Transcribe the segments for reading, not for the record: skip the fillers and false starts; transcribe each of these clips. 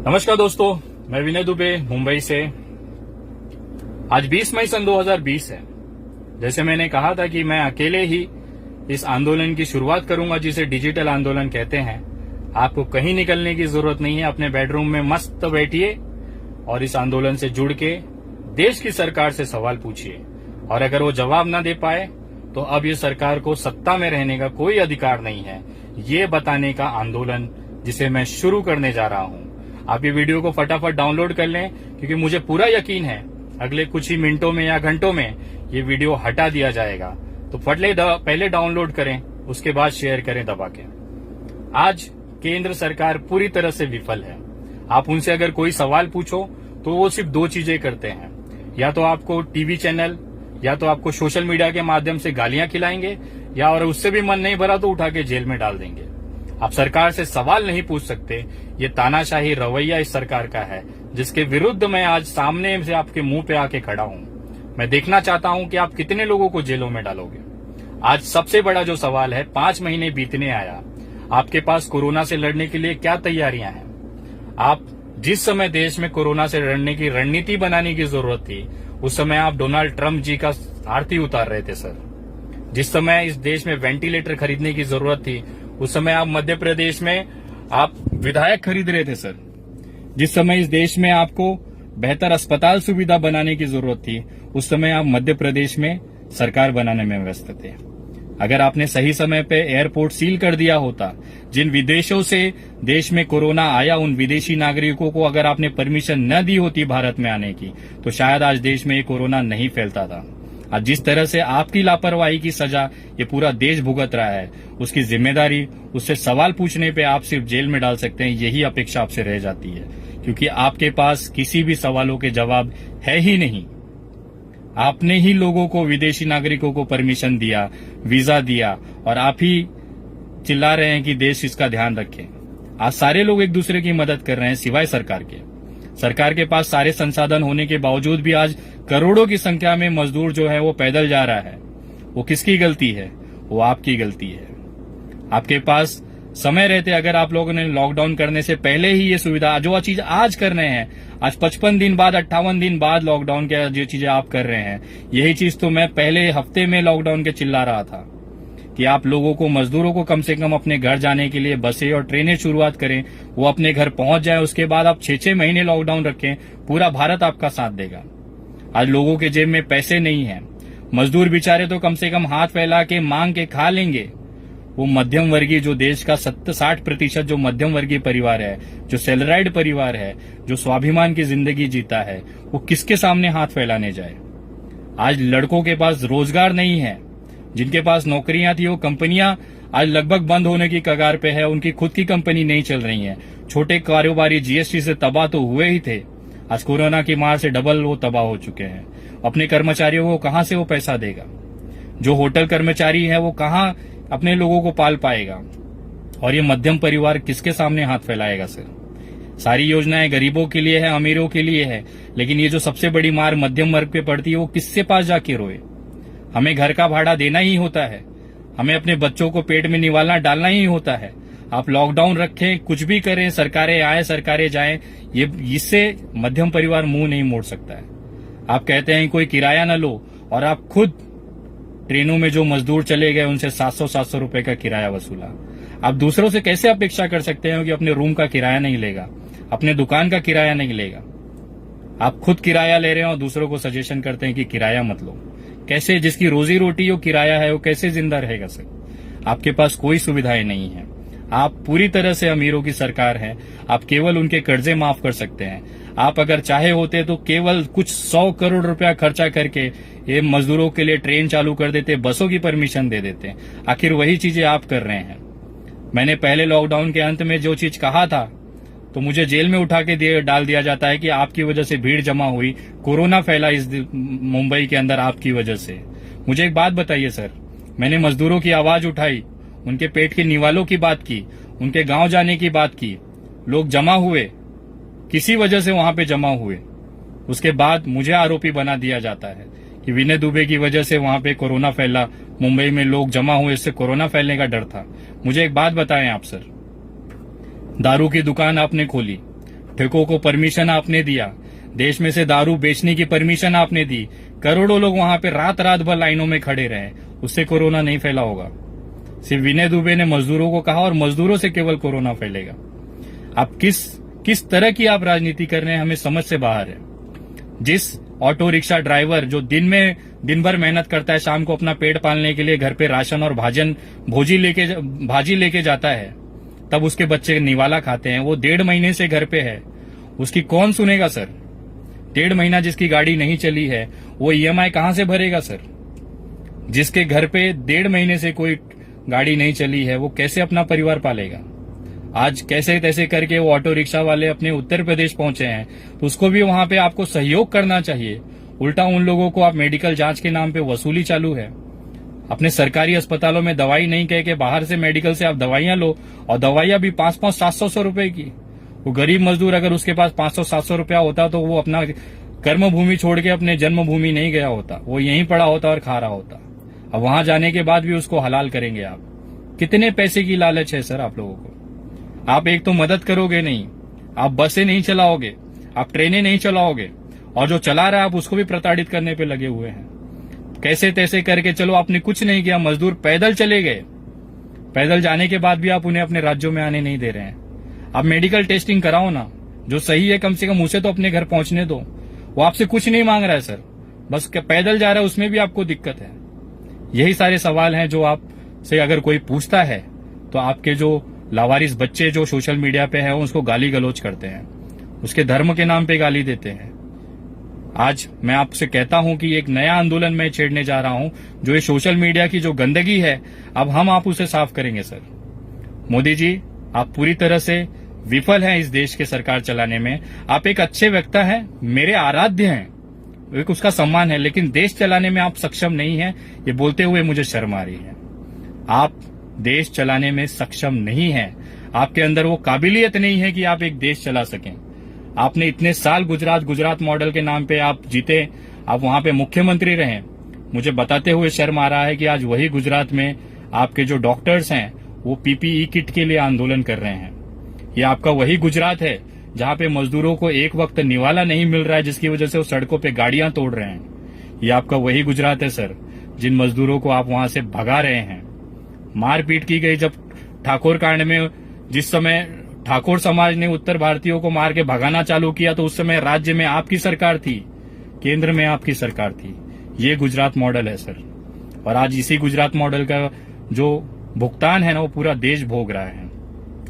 नमस्कार दोस्तों, मैं विनय दुबे मुंबई से। आज 20 मई सन 2020 है। जैसे मैंने कहा था कि मैं अकेले ही इस आंदोलन की शुरुआत करूंगा जिसे डिजिटल आंदोलन कहते हैं। आपको कहीं निकलने की जरूरत नहीं है, अपने बेडरूम में मस्त बैठिए और इस आंदोलन से जुड़ के देश की सरकार से सवाल पूछिए। और अगर वो जवाब ना दे पाए तो अब ये सरकार को सत्ता में रहने का कोई अधिकार नहीं है, ये बताने का आंदोलन जिसे मैं शुरू करने जा रहा हूं। आप ये वीडियो को फटाफट डाउनलोड कर लें, क्योंकि मुझे पूरा यकीन है अगले कुछ ही मिनटों में या घंटों में ये वीडियो हटा दिया जाएगा। तो पहले डाउनलोड करें, उसके बाद शेयर करें दबा के। आज केंद्र सरकार पूरी तरह से विफल है। आप उनसे अगर कोई सवाल पूछो तो वो सिर्फ दो चीजें करते हैं, या तो आपको टीवी चैनल या तो आपको सोशल मीडिया के माध्यम से गालियां खिलाएंगे, या और उससे भी मन नहीं भरा तो उठा के जेल में डाल देंगे। आप सरकार से सवाल नहीं पूछ सकते। ये तानाशाही रवैया इस सरकार का है, जिसके विरुद्ध मैं आज सामने से आपके मुंह पे आके खड़ा हूं। मैं देखना चाहता हूं कि आप कितने लोगों को जेलों में डालोगे। आज सबसे बड़ा जो सवाल है, 5 महीने बीतने आया, आपके पास कोरोना से लड़ने के लिए क्या तैयारियां हैं? आप जिस समय देश में कोरोना से लड़ने की रणनीति बनाने की जरूरत थी, उस समय आप डोनाल्ड ट्रंप जी का आरती उतार रहे थे सर। जिस समय इस देश में वेंटिलेटर खरीदने की जरूरत थी, उस समय आप मध्य प्रदेश में आप विधायक खरीद रहे थे सर। जिस समय इस देश में आपको बेहतर अस्पताल सुविधा बनाने की जरूरत थी, उस समय आप मध्य प्रदेश में सरकार बनाने में व्यस्त थे। अगर आपने सही समय पे एयरपोर्ट सील कर दिया होता, जिन विदेशों से देश में कोरोना आया उन विदेशी नागरिकों को अगर आपने परमिशन न दी होती भारत में आने की, तो शायद आज देश में ये कोरोना नहीं फैलता था। आज जिस तरह से आपकी लापरवाही की सजा ये पूरा देश भुगत रहा है, उसकी जिम्मेदारी, उससे सवाल पूछने पे आप सिर्फ जेल में डाल सकते हैं, यही अपेक्षा आपसे रह जाती है, क्योंकि आपके पास किसी भी सवालों के जवाब है ही नहीं। आपने ही लोगों को, विदेशी नागरिकों को परमिशन दिया, वीजा दिया, और आप ही चिल्ला रहे हैं कि देश इसका ध्यान रखे। आज सारे लोग एक दूसरे की मदद कर रहे हैं सिवाय सरकार के। सरकार के पास सारे संसाधन होने के बावजूद भी आज करोड़ों की संख्या में मजदूर जो है वो पैदल जा रहा है। वो किसकी गलती है? वो आपकी गलती है। आपके पास समय रहते अगर आप लोगों ने लॉकडाउन करने से पहले ही ये सुविधा, जो चीज आज कर रहे हैं, आज 55 दिन बाद, 58 दिन बाद लॉकडाउन के जो चीजें आप कर रहे हैं, यही चीज तो मैं पहले हफ्ते में लॉकडाउन के चिल्ला रहा था कि आप लोगों को, मजदूरों को कम से कम अपने घर जाने के लिए बसें और ट्रेनें शुरुआत करें, वो अपने घर पहुंच जाए। उसके बाद आप 6-6 महीने लॉकडाउन रखें, पूरा भारत आपका साथ देगा। आज लोगों के जेब में पैसे नहीं है, मजदूर बेचारे तो कम से कम हाथ फैला के मांग के खा लेंगे। वो मध्यम वर्गीय, जो देश का 60% जो मध्यम वर्गीय परिवार है, जो सैलराइड परिवार है, जो स्वाभिमान की जिंदगी जीता है, वो किसके सामने हाथ फैलाने जाए? आज लड़कों के पास रोजगार नहीं है, जिनके पास नौकरियां थी वो कंपनियां आज लगभग बंद होने की कगार पे है। उनकी खुद की कंपनी नहीं चल रही है। छोटे कारोबारी जीएसटी से तबाह तो हुए ही थे, आज कोरोना की मार से डबल वो तबाह हो चुके हैं। अपने कर्मचारियों को कहां से वो पैसा देगा? जो होटल कर्मचारी है वो कहां अपने लोगों को पाल पाएगा? और ये मध्यम परिवार किसके सामने हाथ फैलाएगा सर? सारी योजनाएं गरीबों के लिए है, अमीरों के लिए है, लेकिन ये जो सबसे बड़ी मार मध्यम वर्ग पे पड़ती है, वो किससे पास जाके रोए? हमें घर का भाड़ा देना ही होता है, हमें अपने बच्चों को पेट में निवालना डालना ही होता है। आप लॉकडाउन रखें, कुछ भी करें, सरकारें आए सरकारें जाएं, ये इससे मध्यम परिवार मुंह नहीं मोड़ सकता है। आप कहते हैं कोई किराया न लो, और आप खुद ट्रेनों में जो मजदूर चले गए उनसे 700-700 रुपए का किराया वसूला। आप दूसरों से कैसे अपेक्षा कर सकते हैं कि अपने रूम का किराया नहीं लेगा, अपने दुकान का किराया नहीं लेगा? आप खुद किराया ले रहे हैं और दूसरों को सजेशन करते हैं कि किराया मत लो। कैसे? जिसकी रोजी रोटी वो किराया है, वो कैसे जिंदा रहेगा सर? आपके पास कोई सुविधाएं नहीं है। आप पूरी तरह से अमीरों की सरकार है। आप केवल उनके कर्जे माफ कर सकते हैं। आप अगर चाहे होते तो केवल कुछ 100 करोड़ रुपया खर्चा करके ये मजदूरों के लिए ट्रेन चालू कर देते, बसों की परमिशन दे देते। आखिर वही चीजें आप कर रहे हैं। मैंने पहले लॉकडाउन के अंत में जो चीज कहा था, तो मुझे जेल में उठा के डाल दिया जाता है कि आपकी वजह से भीड़ जमा हुई, कोरोना फैला इस मुंबई के अंदर आपकी वजह से। मुझे एक बात बताइए सर, मैंने मजदूरों की आवाज उठाई, उनके पेट के निवालों की बात की, उनके गांव जाने की बात की। लोग जमा हुए, किसी वजह से वहां पे जमा हुए, उसके बाद मुझे आरोपी बना दिया जाता है कि विनय दुबे की वजह से वहां पे कोरोना फैला, मुंबई में लोग जमा हुए, इससे कोरोना फैलने का डर था। मुझे एक बात बताएं आप सर, दारू की दुकान आपने खोली, ठेकों को परमिशन आपने दिया, देश में से दारू बेचने की परमिशन आपने दी, करोड़ों लोग वहां पे रात रात भर लाइनों में खड़े रहे, उससे कोरोना नहीं फैला होगा। सिर्फ विनय दुबे ने मजदूरों को कहा और मजदूरों से केवल कोरोना फैलेगा। आप किस तरह की आप राजनीति कर रहे हैं, हमें समझ से बाहर है। जिस ऑटो रिक्शा ड्राइवर जो दिन भर मेहनत करता है, शाम को अपना पेट पालने के लिए घर पे राशन और भाजी लेके जाता है, तब उसके बच्चे निवाला खाते हैं, वो 1.5 महीने से घर पे है, उसकी कौन सुनेगा सर? 1.5 महीना जिसकी गाड़ी नहीं चली है, वो ईएमआई कहां से भरेगा सर? जिसके घर पे 1.5 महीने से कोई गाड़ी नहीं चली है, वो कैसे अपना परिवार पालेगा? आज कैसे तैसे करके वो ऑटो रिक्शा वाले अपने उत्तर प्रदेश पहुंचे हैं, तो उसको भी वहां पे आपको सहयोग करना चाहिए। उल्टा उन लोगों को आप मेडिकल जांच के नाम पे वसूली चालू है। अपने सरकारी अस्पतालों में दवाई नहीं कह के बाहर से मेडिकल से आप दवाइयां लो, और दवाइयां भी 500-700 रुपए की। वो गरीब मजदूर अगर उसके पास 500-700 रुपया होता तो वो अपना कर्म भूमि छोड़ के अपने जन्मभूमि नहीं गया होता, वो यहीं पड़ा होता और खा रहा होता। अब वहां जाने के बाद भी उसको हलाल करेंगे आप? कितने पैसे की लालच है सर आप लोगों को? आप एक तो मदद करोगे नहीं, आप बसें नहीं चलाओगे, आप ट्रेनें नहीं चलाओगे, और जो चला रहा है आप उसको भी प्रताड़ित करने पे लगे हुए हैं। कैसे तैसे करके चलो, आपने कुछ नहीं किया, मजदूर पैदल चले गए, पैदल जाने के बाद भी आप उन्हें अपने राज्यों में आने नहीं दे रहे हैं। आप मेडिकल टेस्टिंग कराओ ना, जो सही है कम से कम उसे तो अपने घर पहुंचने दो। वो आपसे कुछ नहीं मांग रहा है सर, बस पैदल जा रहा है, उसमें भी आपको दिक्कत है। यही सारे सवाल हैं जो आपसे अगर कोई पूछता है तो आपके जो लावारिस बच्चे जो सोशल मीडिया पे है उसको गाली गलौज करते हैं, उसके धर्म के नाम पे गाली देते हैं। आज मैं आपसे कहता हूं कि एक नया आंदोलन मैं छेड़ने जा रहा हूं, जो ये सोशल मीडिया की जो गंदगी है, अब आप उसे साफ करेंगे सर। मोदी जी, आप पूरी तरह से विफल हैं इस देश के सरकार चलाने में। आप एक अच्छे वक्ता हैं, मेरे आराध्य हैं, एक उसका सम्मान है, लेकिन देश चलाने में आप सक्षम नहीं हैं। ये बोलते हुए मुझे शर्म आ रही है। आप देश चलाने में सक्षम नहीं हैं, आपके अंदर वो काबिलियत नहीं है कि आप एक देश चला सकें। आपने इतने साल गुजरात मॉडल के नाम पे आप जीते, आप वहां पे मुख्यमंत्री रहे। मुझे बताते हुए शर्म आ रहा है कि आज वही गुजरात में आपके जो डॉक्टर्स हैं वो पीपीई किट के लिए आंदोलन कर रहे हैं। ये आपका वही गुजरात है जहां पे मजदूरों को एक वक्त निवाला नहीं मिल रहा है, जिसकी वजह से वो सड़कों पे गाड़ियां तोड़ रहे हैं। ये आपका वही गुजरात है सर, जिन मजदूरों को आप वहां से भगा रहे हैं। मारपीट की गई जब ठाकुर कांड में, जिस समय ठाकुर समाज ने उत्तर भारतीयों को मार के भगाना चालू किया, तो उस समय राज्य में आपकी सरकार थी, केंद्र में आपकी सरकार थी। ये गुजरात मॉडल है सर, और आज इसी गुजरात मॉडल का जो भुगतान है ना, वो पूरा देश भोग रहा है।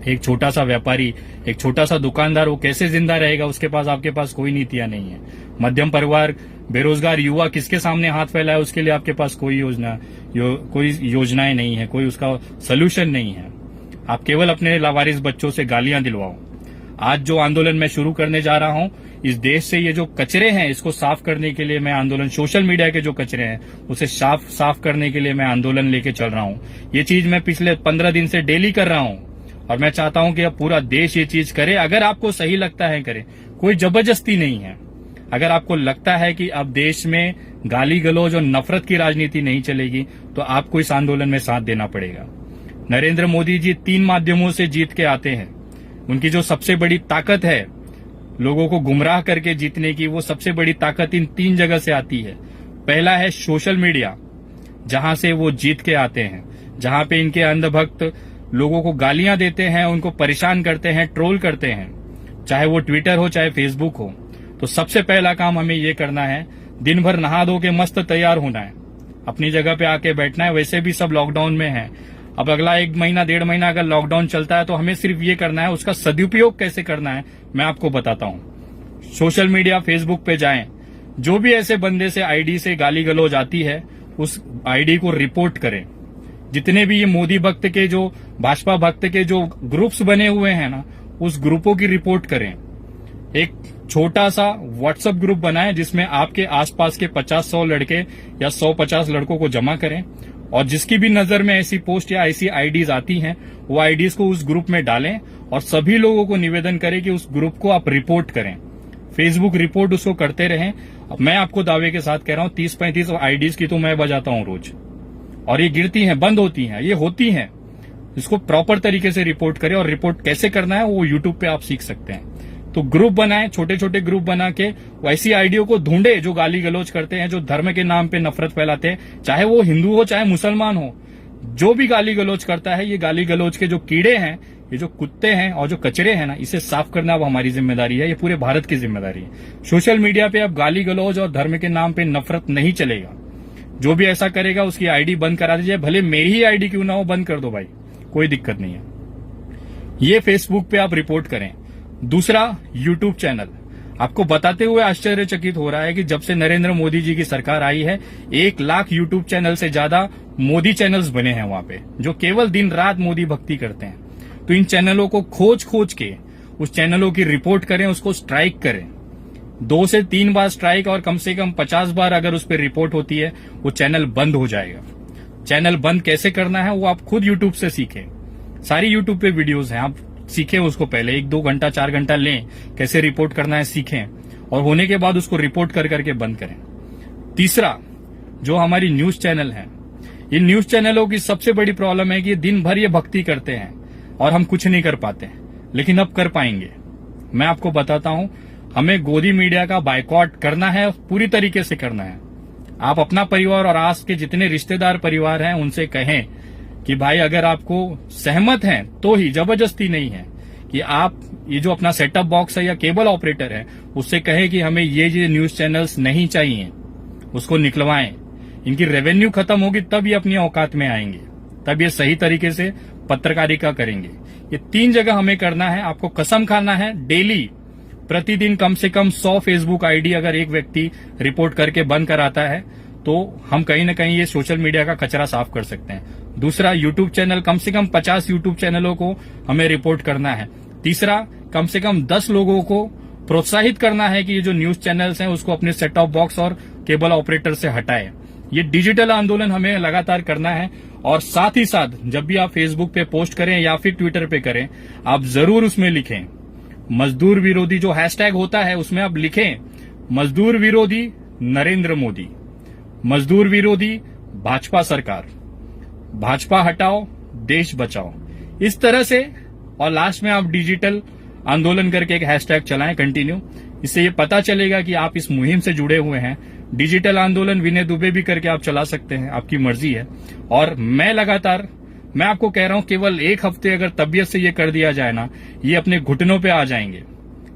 एक छोटा सा व्यापारी, एक छोटा सा दुकानदार, वो कैसे जिंदा रहेगा? उसके पास, आपके पास कोई नीतियां नहीं है। मध्यम परिवार, बेरोजगार युवा किसके सामने हाथ फैलाए, उसके लिए आपके पास कोई योजनाएं नहीं है, कोई उसका सोल्यूशन नहीं है। आप केवल अपने लावारिस बच्चों से गालियां दिलवाओ। आज जो आंदोलन मैं शुरू करने जा रहा हूं, इस देश से ये जो कचरे हैं इसको साफ करने के लिए मैं आंदोलन, सोशल मीडिया के जो कचरे हैं उसे साफ करने के लिए मैं आंदोलन लेके चल रहा हूं। ये चीज मैं पिछले 15 दिन से डेली कर रहा हूं, और मैं चाहता हूं कि अब पूरा देश ये चीज करे। अगर आपको सही लगता है करे, कोई जबरदस्ती नहीं है। अगर आपको लगता है कि अब देश में गाली गलौज और नफरत की राजनीति नहीं चलेगी, तो आपको इस आंदोलन में साथ देना पड़ेगा। नरेंद्र मोदी जी 3 माध्यमों से जीत के आते हैं। उनकी जो सबसे बड़ी ताकत है लोगों को गुमराह करके जीतने की, वो सबसे बड़ी ताकत इन 3 जगह से आती है। पहला है सोशल मीडिया, जहां से वो जीत के आते हैं, जहां पे इनके अंधभक्त लोगों को गालियां देते हैं, उनको परेशान करते हैं, ट्रोल करते हैं, चाहे वो ट्विटर हो चाहे फेसबुक हो। तो सबसे पहला काम हमें ये करना है, दिन भर नहा धो के मस्त तैयार होना है, अपनी जगह पे आके बैठना है। वैसे भी सब लॉकडाउन में है, अब अगला 1 महीना 1.5 महीना अगर लॉकडाउन चलता है तो हमें सिर्फ ये करना है, उसका सदुपयोग कैसे करना है मैं आपको बताता हूं। सोशल मीडिया, फेसबुक पे जाएं, जो भी ऐसे बंदे से आईडी से गाली गलौज आती है उस आईडी को रिपोर्ट करें। जितने भी ये मोदी भक्त के, जो भाजपा भक्त के जो ग्रुप्स बने हुए हैं ना, उस ग्रुपों की रिपोर्ट करें। एक छोटा सा व्हाट्सएप ग्रुप बनाएं जिसमें आपके आसपास के 50-100 लड़के या 100-50 लड़कों को जमा करें, और जिसकी भी नजर में ऐसी पोस्ट या ऐसी आईडीज आती हैं वो आईडीज को उस ग्रुप में डालें, और सभी लोगों को निवेदन करें कि उस ग्रुप को आप रिपोर्ट करें। फेसबुक रिपोर्ट उसको करते रहें। मैं आपको दावे के साथ कह रहा हूं 30-35 आईडीज की तो मैं बजाता हूं रोज, और ये गिरती हैं, बंद होती हैं, ये होती हैं। इसको प्रॉपर तरीके से रिपोर्ट करें, और रिपोर्ट कैसे करना है वो यूट्यूब पे आप सीख सकते हैं। तो ग्रुप बनाए, छोटे छोटे ग्रुप बना के वैसी आईडियो को ढूंढे जो गाली गलौज करते हैं, जो धर्म के नाम पे नफरत फैलाते हैं, चाहे वो हिंदू हो चाहे मुसलमान हो। जो भी गाली गलौज करता है, ये गाली गलौज के जो कीड़े हैं, ये जो कुत्ते हैं और जो कचरे हैं ना, इसे साफ करना अब हमारी जिम्मेदारी है। ये पूरे भारत की जिम्मेदारी है। सोशल मीडिया पे अब गाली गलौज और धर्म के नाम पे नफरत नहीं चलेगा। जो भी ऐसा करेगा उसकी आईडी बंद करा दीजिए, भले मेरी ही आईडी क्यों ना हो, बंद कर दो भाई, कोई दिक्कत नहीं है। ये फेसबुक पे आप रिपोर्ट करें। दूसरा, यूट्यूब चैनल। आपको बताते हुए आश्चर्यचकित हो रहा है कि जब से नरेंद्र मोदी जी की सरकार आई है, 1 लाख यूट्यूब चैनल से ज्यादा मोदी चैनल्स बने हैं वहां पे, जो केवल दिन रात मोदी भक्ति करते हैं। तो इन चैनलों को खोज खोज के उस चैनलों की रिपोर्ट करें, उसको स्ट्राइक करें। 2 से 3 बार स्ट्राइक और कम से कम 50 बार अगर उस पर रिपोर्ट होती है, वो चैनल बंद हो जाएगा। चैनल बंद कैसे करना है वो आप खुद यूट्यूब से सीखें। सारी यूट्यूब पे वीडियोस हैं, आप सीखें उसको। पहले 1-2 घंटा 4 घंटा लें, कैसे रिपोर्ट करना है सीखें, और होने के बाद उसको रिपोर्ट कर करके बंद करें। तीसरा, जो हमारी न्यूज चैनल है, इन न्यूज चैनलों की सबसे बड़ी प्रॉब्लम है कि दिन भर ये भक्ति करते हैं और हम कुछ नहीं कर पाते, लेकिन अब कर पाएंगे। मैं आपको बताता हूं, हमें गोदी मीडिया का बायकॉट करना है, पूरी तरीके से करना है। आप अपना परिवार और आस के जितने रिश्तेदार परिवार हैं उनसे कहें कि भाई अगर आपको सहमत हैं तो ही, जबरदस्ती नहीं है, कि आप ये जो अपना सेटअप बॉक्स है या केबल ऑपरेटर है उससे कहें कि हमें ये न्यूज चैनल्स नहीं चाहिए, उसको निकलवाएं। इनकी रेवेन्यू खत्म होगी तब ये अपनी औकात में आएंगे, तब ये सही तरीके से पत्रकारिता करेंगे। ये 3 जगह हमें करना है। आपको कसम खाना है, डेली प्रतिदिन कम से कम 100 फेसबुक आईडी अगर एक व्यक्ति रिपोर्ट करके बंद कराता है तो हम कहीं ना कहीं ये सोशल मीडिया का कचरा साफ कर सकते हैं। दूसरा, यूट्यूब चैनल, कम से कम 50 यूट्यूब चैनलों को हमें रिपोर्ट करना है। तीसरा, कम से कम 10 लोगों को प्रोत्साहित करना है कि ये जो न्यूज चैनल्स हैं उसको अपने सेट टॉप बॉक्स और केबल ऑपरेटर से हटाएं। ये डिजिटल आंदोलन हमें लगातार करना है। और साथ ही साथ जब भी आप फेसबुक पे पोस्ट करें या फिर ट्विटर पे करें, आप जरूर उसमें लिखें मजदूर विरोधी, जो हैशटैग होता है उसमें आप लिखें मजदूर विरोधी नरेंद्र मोदी, मजदूर विरोधी भाजपा सरकार, भाजपा हटाओ देश बचाओ, इस तरह से। और लास्ट में आप डिजिटल आंदोलन करके एक हैशटैग चलाएं कंटिन्यू। इससे ये पता चलेगा कि आप इस मुहिम से जुड़े हुए हैं। डिजिटल आंदोलन विनय दुबे भी करके आप चला सकते हैं, आपकी मर्जी है। और मैं आपको कह रहा हूं, केवल 1 हफ्ते अगर तबीयत से ये कर दिया जाए ना, ये अपने घुटनों पे आ जाएंगे।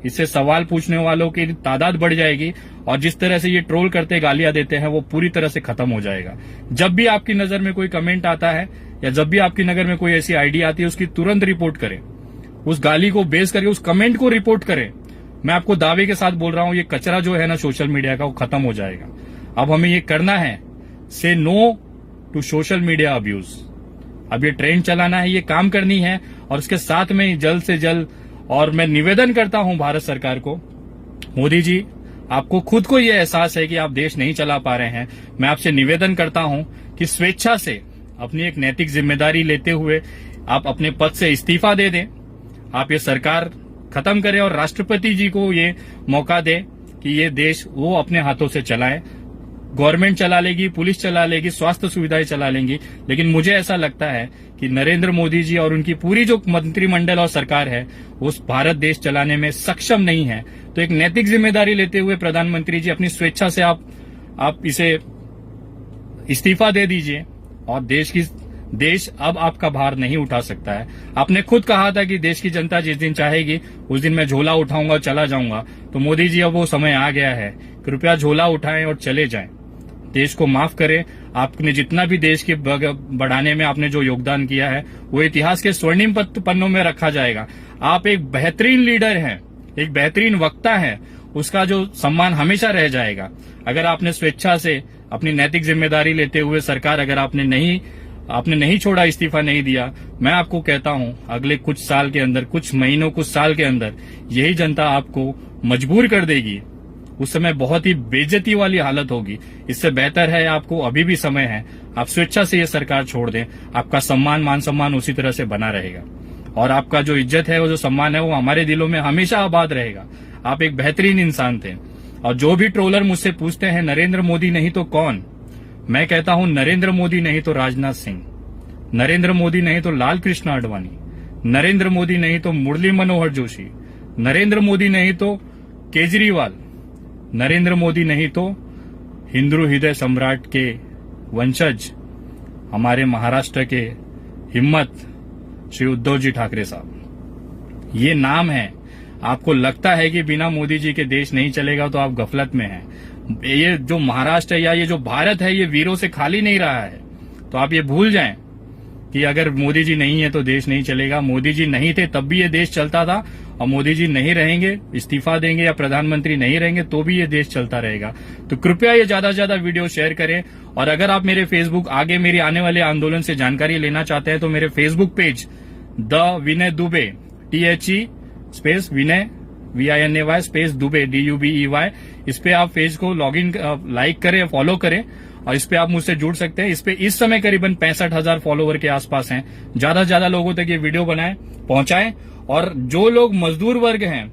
इससे सवाल पूछने वालों की तादाद बढ़ जाएगी और जिस तरह से ये ट्रोल करते गालियां देते हैं वो पूरी तरह से खत्म हो जाएगा। जब भी आपकी नजर में कोई कमेंट आता है या जब भी आपकी नजर में कोई ऐसी आईडी आती है, उसकी तुरंत रिपोर्ट करें। उस गाली को बेस करके उस कमेंट को रिपोर्ट करें। मैं आपको दावे के साथ बोल रहा हूं, ये कचरा जो है ना सोशल मीडिया का, वो खत्म हो जाएगा। अब हमें ये करना है, say no to social media abuse. अब ये ट्रेंड चलाना है, ये काम करनी है। और उसके साथ में जल्द से जल्द, और मैं निवेदन करता हूं भारत सरकार को, मोदी जी आपको खुद को ये एहसास है कि आप देश नहीं चला पा रहे हैं। मैं आपसे निवेदन करता हूं कि स्वेच्छा से अपनी एक नैतिक जिम्मेदारी लेते हुए आप अपने पद से इस्तीफा दे दें। आप ये सरकार खत्म करें और राष्ट्रपति जी को ये मौका दें कि ये देश वो अपने हाथों से चलाएं। गवर्नमेंट चला लेगी, पुलिस चला लेगी, स्वास्थ्य सुविधाएं चला लेंगी, लेकिन मुझे ऐसा लगता है कि नरेंद्र मोदी जी और उनकी पूरी जो मंत्रिमंडल और सरकार है उस भारत देश चलाने में सक्षम नहीं है। तो एक नैतिक जिम्मेदारी लेते हुए प्रधानमंत्री जी अपनी स्वेच्छा से आप इसे इस्तीफा दे दीजिए और देश अब आपका भार नहीं उठा सकता है। आपने खुद कहा था कि देश की जनता जिस दिन चाहेगी उस दिन मैं झोला उठाऊंगा और चला जाऊंगा। तो मोदी जी अब वो समय आ गया है, कृपया झोला उठाएं और चले जाएं। देश को माफ करें। आपने जितना भी देश के बढ़ाने में आपने जो योगदान किया है वो इतिहास के स्वर्णिम पन्नों में रखा जाएगा। आप एक बेहतरीन लीडर हैं, एक बेहतरीन वक्ता हैं, उसका जो सम्मान हमेशा रह जाएगा। अगर आपने स्वेच्छा से अपनी नैतिक जिम्मेदारी लेते हुए सरकार अगर आपने नहीं छोड़ा, इस्तीफा नहीं दिया, मैं आपको कहता हूं अगले कुछ साल के अंदर, कुछ महीनों, कुछ साल के अंदर यही जनता आपको मजबूर कर देगी। उस समय बहुत ही बेइज्जती वाली हालत होगी। इससे बेहतर है, आपको अभी भी समय है, आप स्वेच्छा से ये सरकार छोड़ दें। आपका सम्मान, मान सम्मान उसी तरह से बना रहेगा और आपका जो इज्जत है, वो जो सम्मान है, वो हमारे दिलों में हमेशा आबाद रहेगा। आप एक बेहतरीन इंसान थे। और जो भी ट्रोलर मुझसे पूछते हैं नरेंद्र मोदी नहीं तो कौन, मैं कहता हूं नरेंद्र मोदी नहीं तो राजनाथ सिंह, नरेंद्र मोदी नहीं तो लाल कृष्ण आडवाणी, नरेंद्र मोदी नहीं तो मुरली मनोहर जोशी, नरेंद्र मोदी नहीं तो केजरीवाल, नरेंद्र मोदी नहीं तो हिंदू हृदय सम्राट के वंशज हमारे महाराष्ट्र के हिम्मत श्री उद्धव जी ठाकरे साहब। ये नाम है। आपको लगता है कि बिना मोदी जी के देश नहीं चलेगा तो आप गफलत में हैं। ये जो महाराष्ट्र है या ये जो भारत है ये वीरों से खाली नहीं रहा है। तो आप ये भूल जाएं कि अगर मोदी जी नहीं है तो देश नहीं चलेगा। मोदी जी नहीं थे तब भी ये देश चलता था, और मोदी जी नहीं रहेंगे, इस्तीफा देंगे या प्रधानमंत्री नहीं रहेंगे तो भी ये देश चलता रहेगा। तो कृपया ये ज्यादा से ज्यादा वीडियो शेयर करें। और अगर आप मेरे फेसबुक आगे मेरी आने वाले आंदोलन से जानकारी लेना चाहते हैं तो मेरे Facebook page the Vinay Dubey THE space Vinay VINAY space Dubey DUBEY, इस पे आप पेज को लॉगिन लाइक करें, फॉलो करें और इस पे आप मुझसे जुड़ सकते हैं। इस पे इस समय करीबन 65,000 फॉलोवर के आसपास हैं। ज्यादा से ज्यादा लोगों तक ये वीडियो बनाएं, पहुंचाएं। और जो लोग मजदूर वर्ग हैं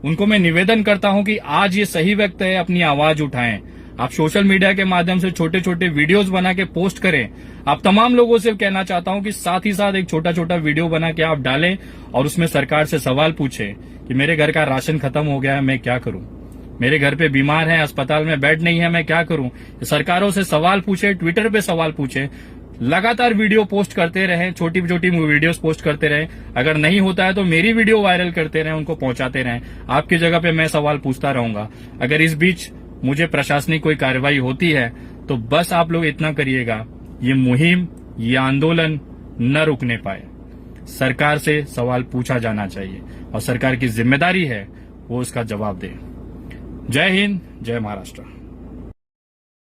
उनको मैं निवेदन करता हूं कि आज ये सही वक्त है, अपनी आवाज उठाएं। आप सोशल मीडिया के माध्यम से छोटे छोटे वीडियोस बना के पोस्ट करें। आप तमाम लोगों से कहना चाहता हूं कि साथ ही साथ एक छोटा छोटा वीडियो बना के आप डालें और उसमें सरकार से सवाल पूछें कि मेरे घर का राशन खत्म हो गया है, मैं क्या करूं, मेरे घर पे बीमार है, अस्पताल में बेड नहीं है, मैं क्या करूं। सरकारों से सवाल पूछे, ट्विटर पे सवाल पूछे, लगातार वीडियो पोस्ट करते रहें, छोटी छोटी वीडियोस पोस्ट करते रहें। अगर नहीं होता है तो मेरी वीडियो वायरल करते रहें, उनको पहुंचाते रहें। आपकी जगह पे मैं सवाल पूछता रहूंगा। अगर इस बीच मुझे प्रशासनिक कोई कार्रवाई होती है तो बस आप लोग इतना करिएगा, ये मुहिम, ये आंदोलन न रुकने पाए। सरकार से सवाल पूछा जाना चाहिए और सरकार की जिम्मेदारी है वो उसका जवाब दे। जय हिंद, जय महाराष्ट्र।